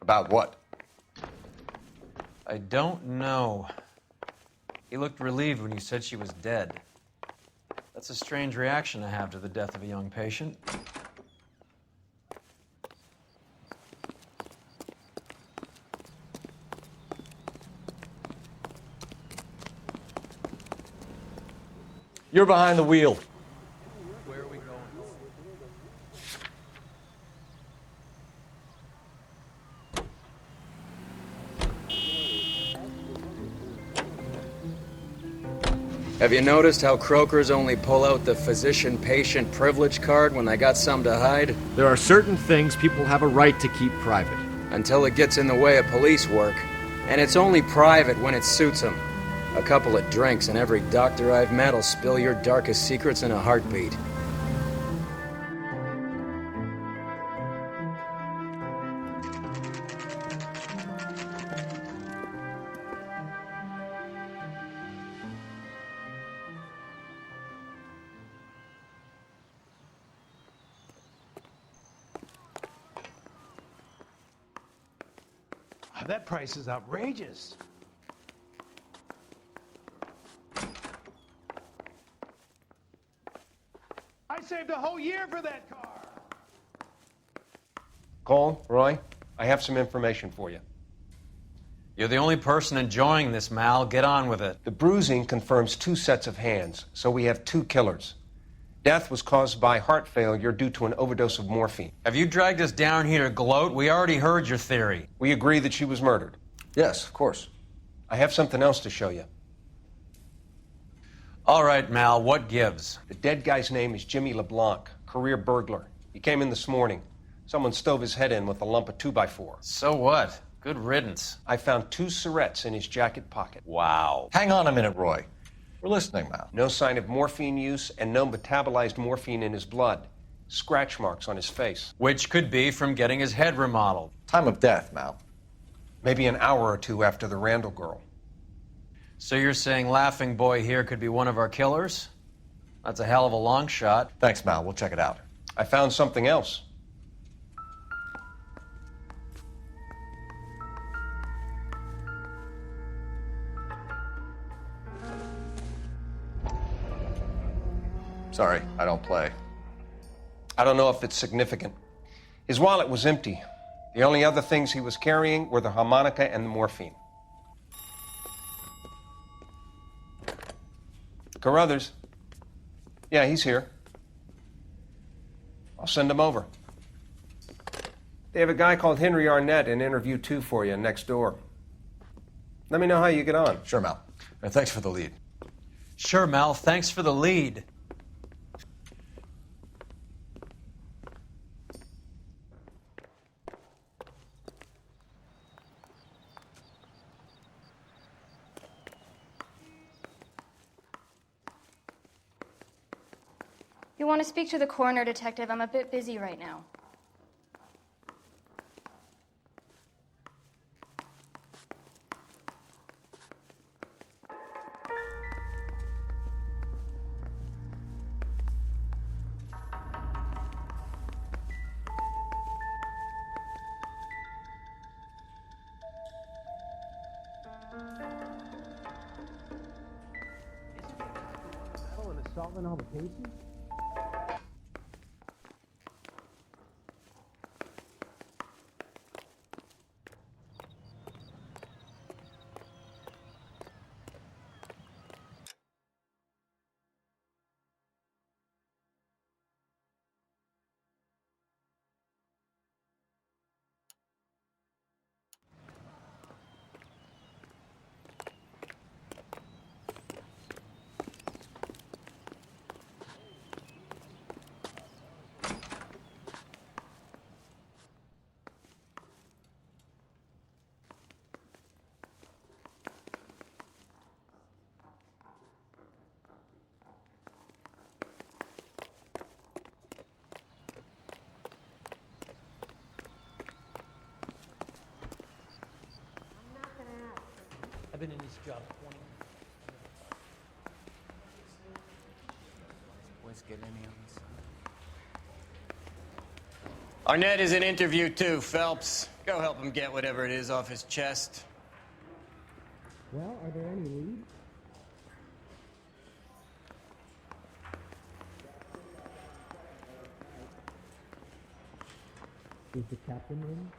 About what? I don't know. He looked relieved when you said she was dead. That's a strange reaction to have to the death of a young patient. You're behind the wheel. Where are we going? Have you noticed how croakers only pull out the physician-patient privilege card when they got something to hide? There are certain things people have a right to keep private. Until it gets in the way of police work. And it's only private when it suits them. A couple of drinks and every doctor I've met will spill your darkest secrets in a heartbeat. That price is outrageous. I saved a whole year for that car. Cole, Roy, I have some information for you. You're the only person enjoying this, Mal. Get on with it. The bruising confirms 2 sets of hands, so we have 2 killers. Death was caused by heart failure due to an overdose of morphine. Have you dragged us down here to gloat? We already heard your theory. We agree that she was murdered. Yes, of course. I have something else to show you. All right, Mal, what gives? The dead guy's name is Jimmy LeBlanc, career burglar. He came in this morning. Someone stove his head in with a lump of 2x4. So what? Good riddance. I found 2 cigarettes in his jacket pocket. Wow. Hang on a minute, Roy. We're listening now. No sign of morphine use and no metabolized morphine in his blood. Scratch marks on his face. Which could be from getting his head remodeled. Time of death, Mal. Maybe an hour or 2 after the Randall girl. So you're saying Laughing Boy here could be one of our killers? That's a hell of a long shot. Thanks, Mal. We'll check it out. I found something else. Sorry, I don't play. I don't know if it's significant. His wallet was empty. The only other things he was carrying were the harmonica and the morphine. Carruthers. Yeah, he's here. I'll send him over. They have a guy called Henry Arnett in interview 2 for you next door. Let me know how you get on. Sure, Mal. And thanks for the lead. Sure, Mal, thanks for the lead. You want to speak to the coroner, Detective? I'm a bit busy right now. Solving all the cases? I've been in this job 20 years. Boys get any on this? Arnett is in interview 2, Phelps. Go help him get whatever it is off his chest. Well, are there any leads? Is the captain in?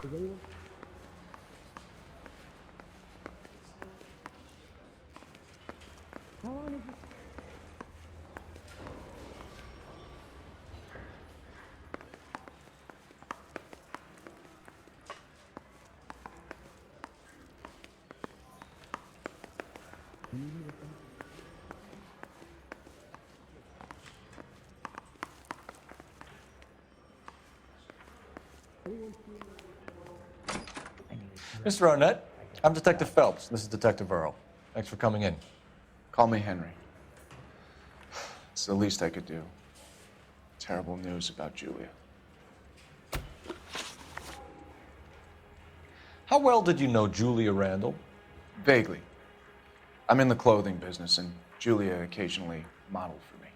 Is anyone? How long is it? Mr. Arnett, I'm Detective Phelps. This is Detective Earl. Thanks for coming in. Call me Henry. It's the least I could do. Terrible news about Julia. How well did you know Julia Randall? Vaguely. I'm in the clothing business, and Julia occasionally modeled for me.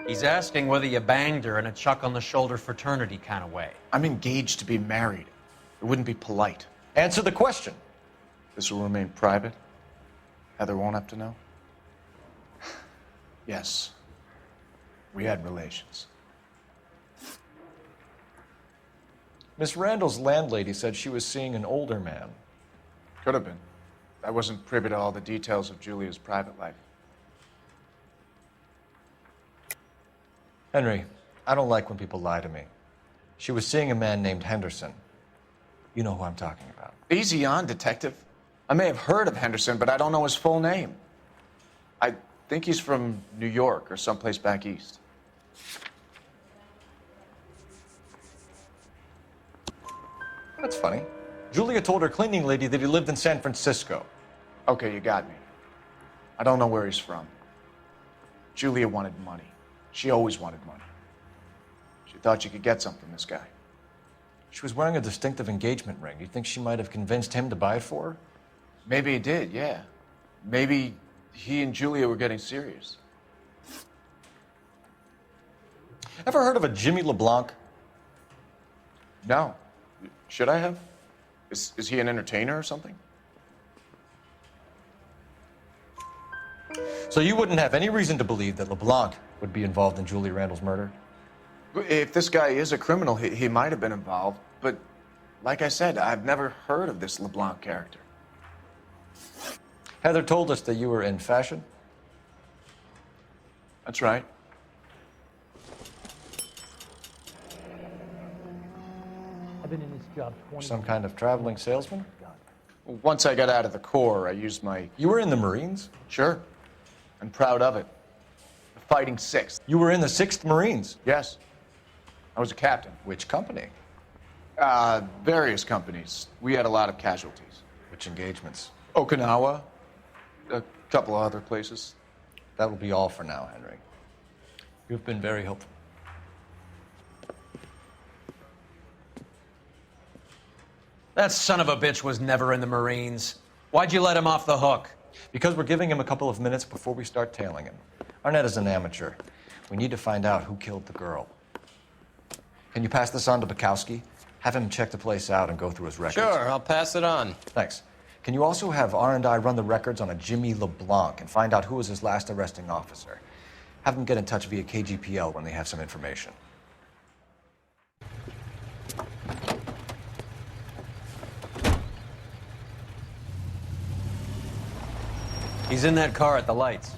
He's asking whether you banged her in a chuck on the shoulder fraternity kind of way. I'm engaged to be married. It wouldn't be polite. Answer the question. This will remain private? Heather won't have to know? Yes. We had relations. Miss Randall's landlady said she was seeing an older man. Could have been. I wasn't privy to all the details of Julia's private life. Henry, I don't like when people lie to me. She was seeing a man named Henderson. You know who I'm talking about. Easy on, Detective. I may have heard of Henderson, but I don't know his full name. I think he's from New York or someplace back east. That's funny. Julia told her cleaning lady that he lived in San Francisco. Okay, you got me. I don't know where he's from. Julia wanted money. She always wanted money. She thought she could get some from this guy. She was wearing a distinctive engagement ring. You think she might have convinced him to buy it for her? Maybe he did, yeah. Maybe he and Julia were getting serious. Ever heard of a Jimmy LeBlanc? No. Should I have? Is he an entertainer or something? So you wouldn't have any reason to believe that LeBlanc would be involved in Julia Randall's murder? If this guy is a criminal, he might have been involved. But like I said, I've never heard of this LeBlanc character. Heather told us that you were in fashion. That's right. I've been in this job 20 Some kind of traveling salesman? Once I got out of the Corps, I used my... You were in the Marines? Sure. I'm proud of it. The Fighting Sixth. You were in the 6th Marines? Yes. I was a captain. Which company? Various companies. We had a lot of casualties. Which engagements? Okinawa. A couple of other places. That will be all for now, Henry. You've been very helpful. That son of a bitch was never in the Marines. Why'd you let him off the hook? Because we're giving him a couple of minutes before we start tailing him. Arnett is an amateur. We need to find out who killed the girl. Can you pass this on to Bukowski? Have him check the place out and go through his records. Sure, I'll pass it on. Thanks. Can you also have R&I run the records on a Jimmy LeBlanc and find out who was his last arresting officer? Have them get in touch via KGPL when they have some information. He's in that car at the lights.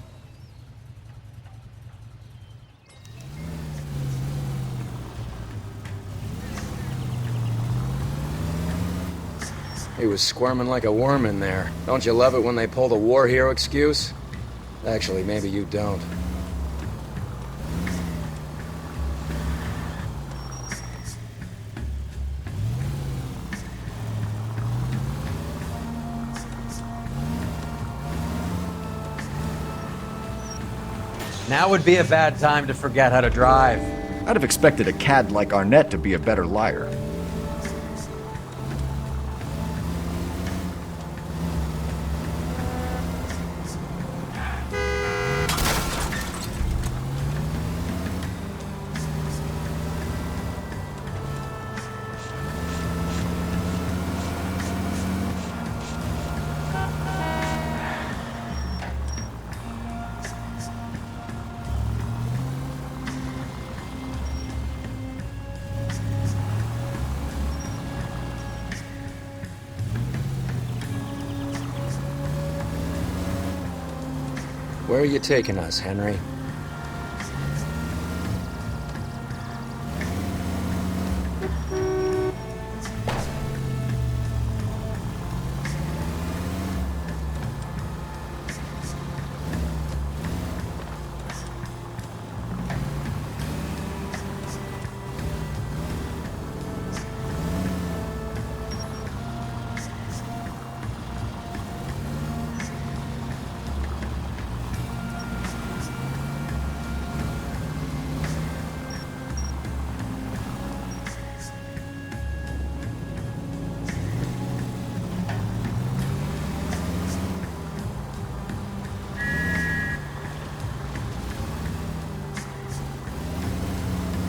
He was squirming like a worm in there. Don't you love it when they pull the war hero excuse? Actually, maybe you don't. Now would be a bad time to forget how to drive. I'd have expected a cad like Arnett to be a better liar. Where are you taking us, Henry?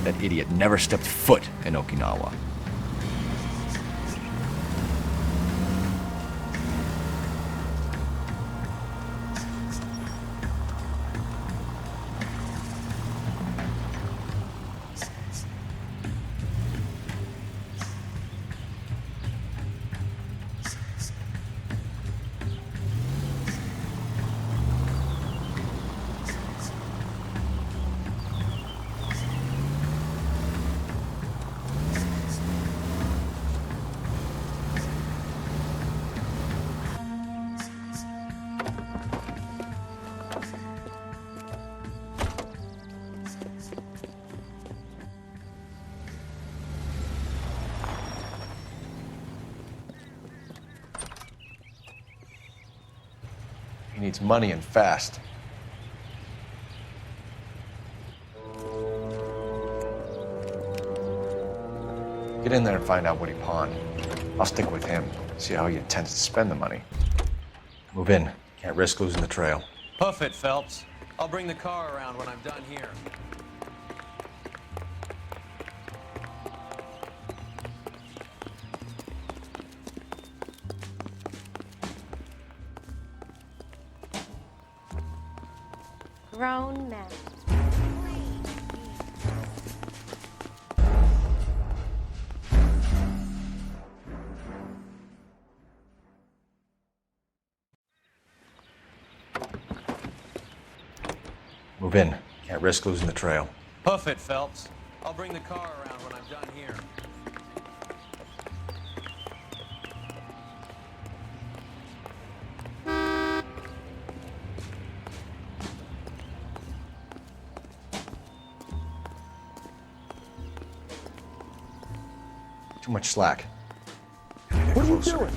That idiot never stepped foot in Okinawa. He needs money and fast. Get in there and find out what he pawned. I'll stick with him, see how he intends to spend the money. Move in. Can't risk losing the trail. Hoof it, Phelps. I'll bring the car around when I'm done here. Grown men. Move in. Can't risk losing the trail. Hoof it, Phelps. I'll bring the car around when I'm done here. Too much slack. Gotta get closer.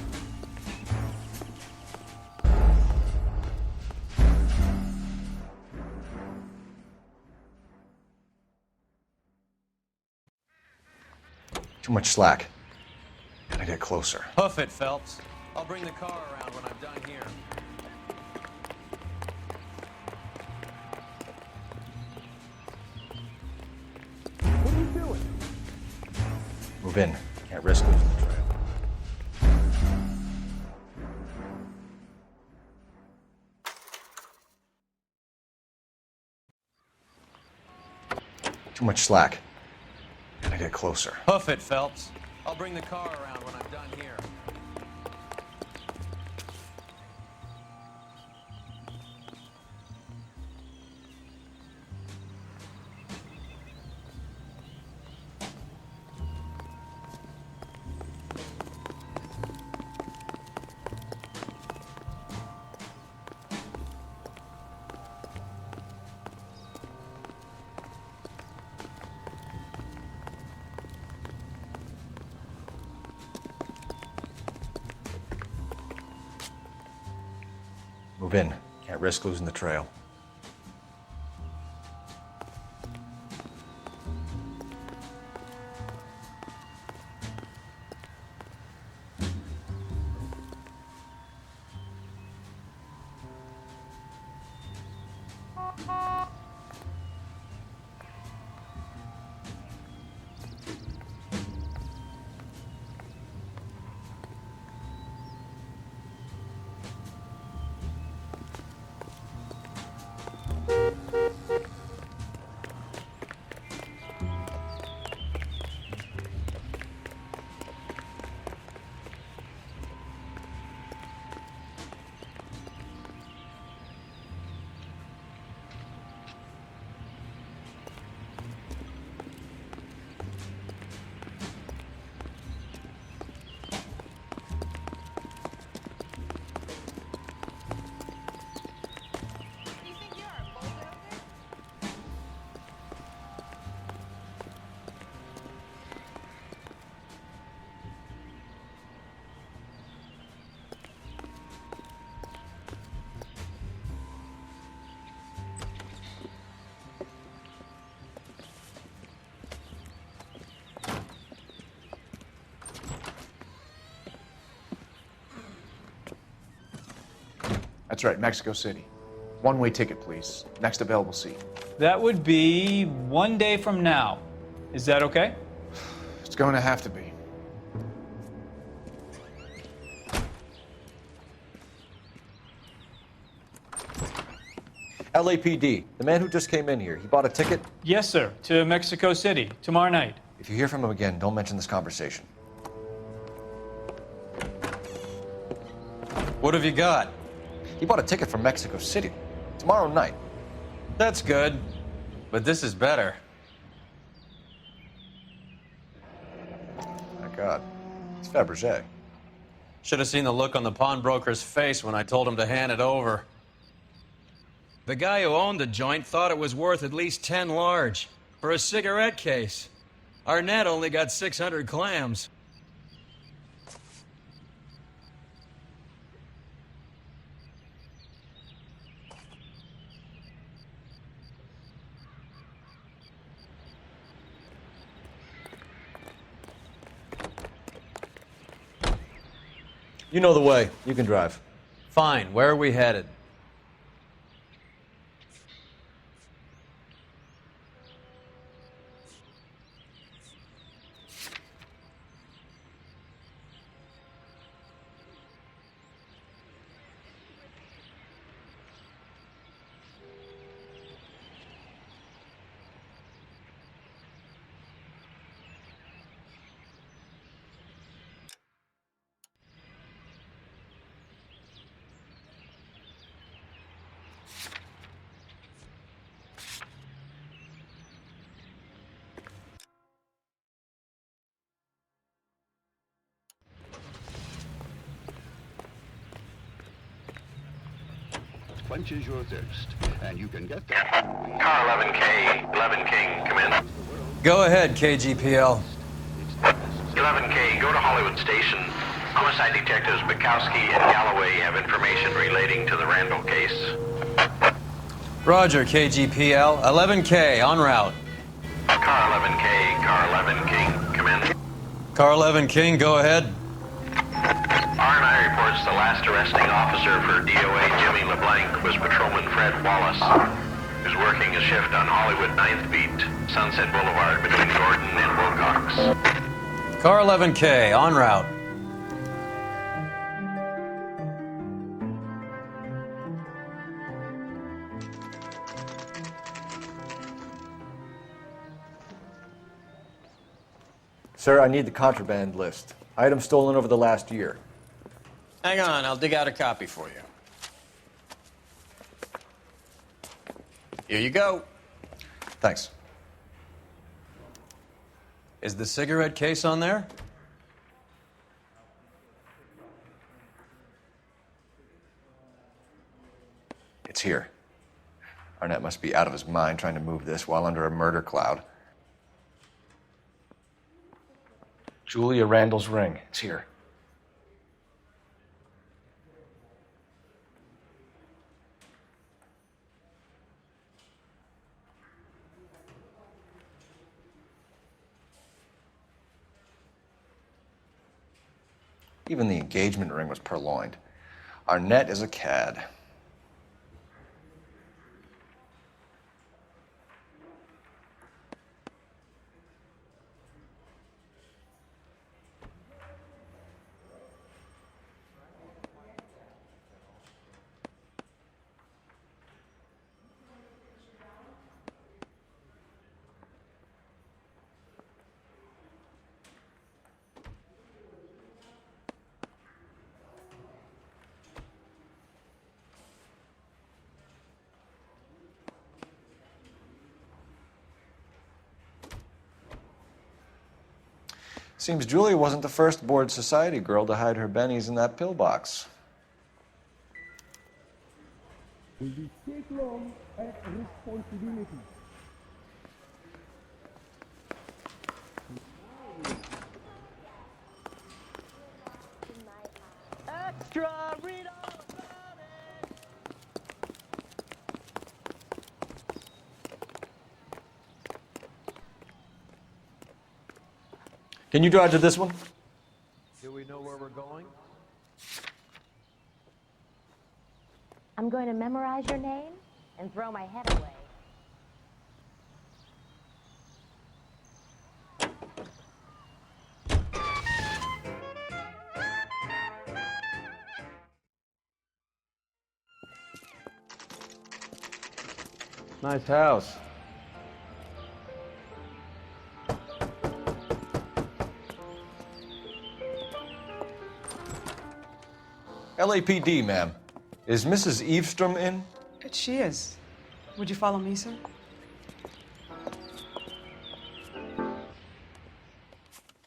Too much slack. Gotta get closer. Hoof it, Phelps. I'll bring the car around when I'm done here. Move in. Can't risk losing the trail. Too much slack. Gotta get closer. Hoof it, Phelps. I'll bring the car around when I'm done here. Move in. Can't risk losing the trail. That's right, Mexico City. One-way ticket, please. Next available seat. That would be 1 day from now. Is that okay? It's going to have to be. LAPD, the man who just came in here, he bought a ticket? Yes, sir. To Mexico City, tomorrow night. If you hear from him again, don't mention this conversation. What have you got? He bought a ticket from Mexico City. Tomorrow night. That's good, but this is better. My God. It's Fabergé. Should have seen the look on the pawnbroker's face when I told him to hand it over. The guy who owned the joint thought it was worth at least 10 large for a cigarette case. Arnett only got 600 clams. You know the way. You can drive. Fine, where are we headed? Quenches your thirst, and you can get that. Car 11K, 11 King, come in. Go ahead, KGPL. 11K, go to Hollywood Station. Homicide detectives Bukowski and Galloway have information relating to the Randall case. Roger, KGPL. 11K, en route. Car 11K, car 11 King, come in. Car 11 King, go ahead. R&I reports the last arresting officer for DOA Jimmy LeBlanc was Patrolman Fred Wallace, who's working a shift on Hollywood 9th Beat, Sunset Boulevard between Gordon and Wilcox. Car 11K, en route. Sir, I need the contraband list. Items stolen over the last year. Hang on, I'll dig out a copy for you. Here you go. Thanks. Is the cigarette case on there? It's here. Arnett must be out of his mind trying to move this while under a murder cloud. Julia Randall's ring. It's here. Even the engagement ring was purloined. Arnett is a cad. Seems Julia wasn't the first bored society girl to hide her bennies in that pillbox. Will you take long at responsibility? Extra, read all about it. Can you drive to this one? Do we know where we're going? I'm going to memorize your name and throw my head away. Nice house. LAPD, ma'am. Is Mrs. Eavestrom in? She is. Would you follow me, sir?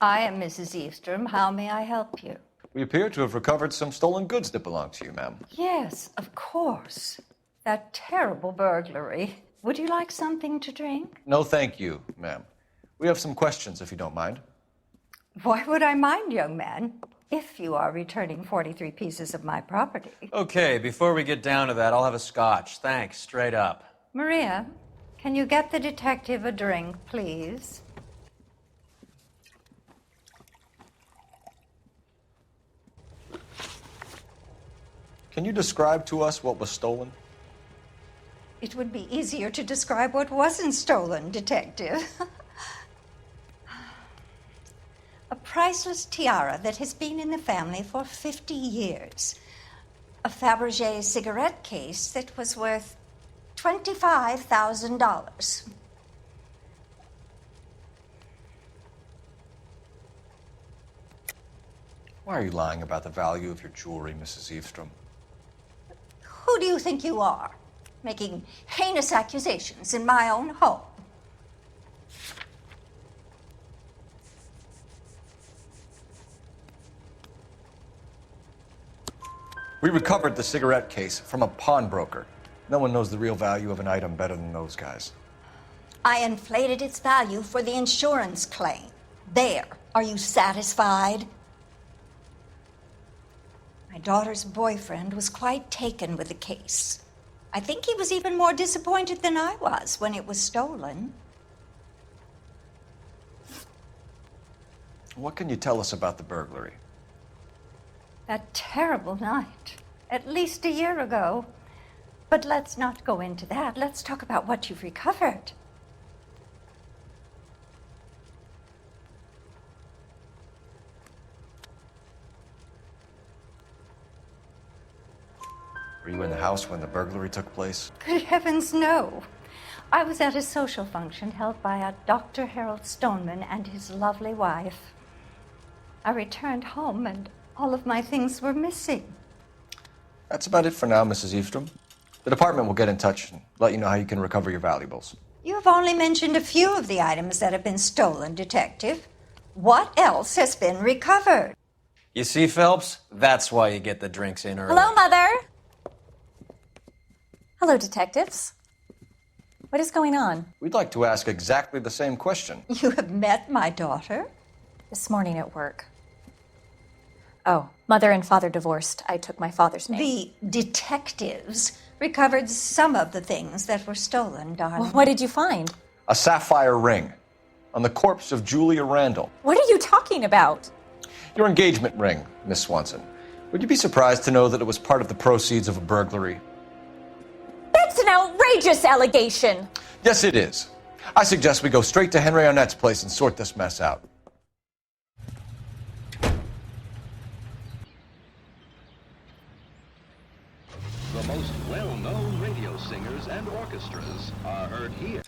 I am Mrs. Eavestrom. How may I help you? We appear to have recovered some stolen goods that belong to you, ma'am. Yes, of course. That terrible burglary. Would you like something to drink? No, thank you, ma'am. We have some questions, if you don't mind. Why would I mind, young man, if you are returning 43 pieces of my property? Okay, before we get down to that, I'll have a scotch. Thanks, straight up. Maria, can you get the detective a drink, please? Can you describe to us what was stolen? It would be easier to describe what wasn't stolen, Detective. A priceless tiara that has been in the family for 50 years. A Fabergé cigarette case that was worth $25,000. Why are you lying about the value of your jewelry, Mrs. Eavestrom? Who do you think you are, making heinous accusations in my own home? We recovered the cigarette case from a pawnbroker. No one knows the real value of an item better than those guys. I inflated its value for the insurance claim. There. Are you satisfied? My daughter's boyfriend was quite taken with the case. I think he was even more disappointed than I was when it was stolen. What can you tell us about the burglary? That terrible night, at least a year ago. But let's not go into that. Let's talk about what you've recovered. Were you in the house when the burglary took place? Good heavens, no. I was at a social function held by a Dr. Harold Stoneman and his lovely wife. I returned home and all of my things were missing. That's about it for now, Mrs. Eavestrom. The department will get in touch and let you know how you can recover your valuables. You have only mentioned a few of the items that have been stolen, Detective. What else has been recovered? You see, Phelps? That's why you get the drinks in early. Hello, Mother. Hello, detectives. What is going on? We'd like to ask exactly the same question. You have met my daughter? This morning at work. Oh, mother and father divorced. I took my father's name. The detectives recovered some of the things that were stolen, darling. Well, what did you find? A sapphire ring on the corpse of Julia Randall. What are you talking about? Your engagement ring, Miss Swanson. Would you be surprised to know that it was part of the proceeds of a burglary? That's an outrageous allegation. Yes, it is. I suggest we go straight to Henry Arnett's place and sort this mess out. The most well-known radio singers and orchestras are heard here.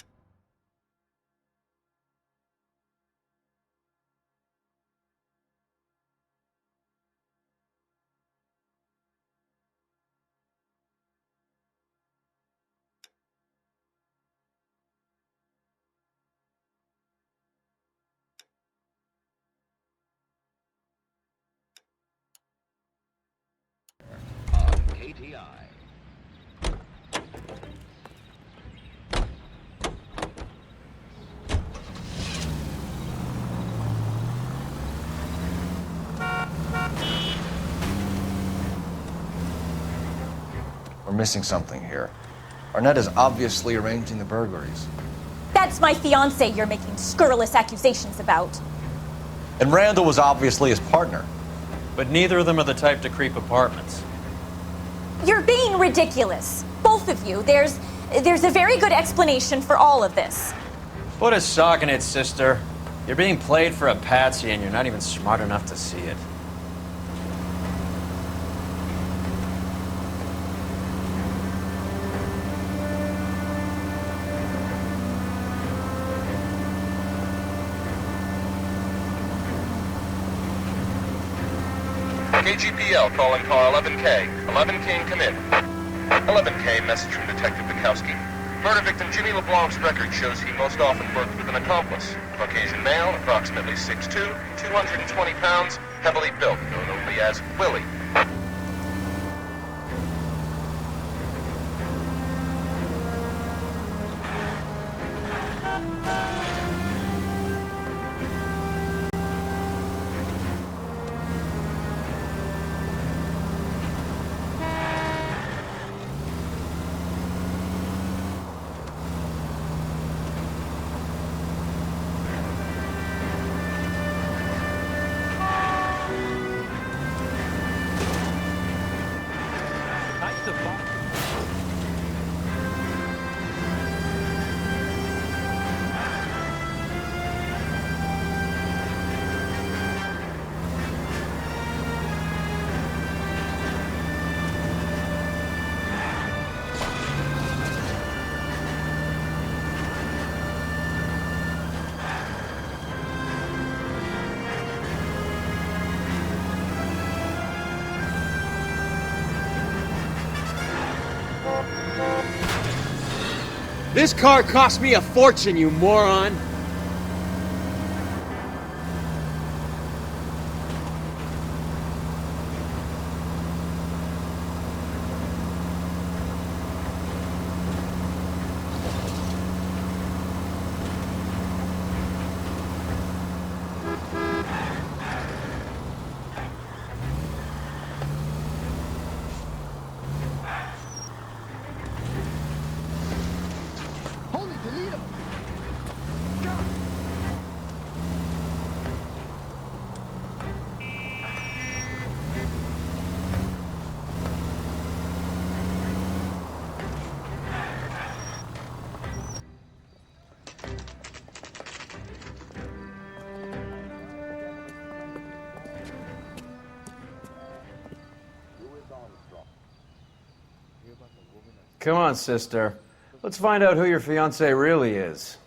On KTI. We're missing something here. Arnett is obviously arranging the burglaries. That's my fiancé you're making scurrilous accusations about. And Randall was obviously his partner. But neither of them are the type to creep apartments. You're being ridiculous. Both of you. There's a very good explanation for all of this. Put a sock in it, sister. You're being played for a patsy and you're not even smart enough to see it. KGPL calling car 11K. 11K, come in. 11K, message from Detective Bukowski. Murder victim Jimmy LeBlanc's record shows he most often worked with an accomplice. Caucasian male, approximately 6'2", 220 pounds, heavily built, known only as Willie. This car cost me a fortune, you moron! Come on, sister. Let's find out who your fiancé really is.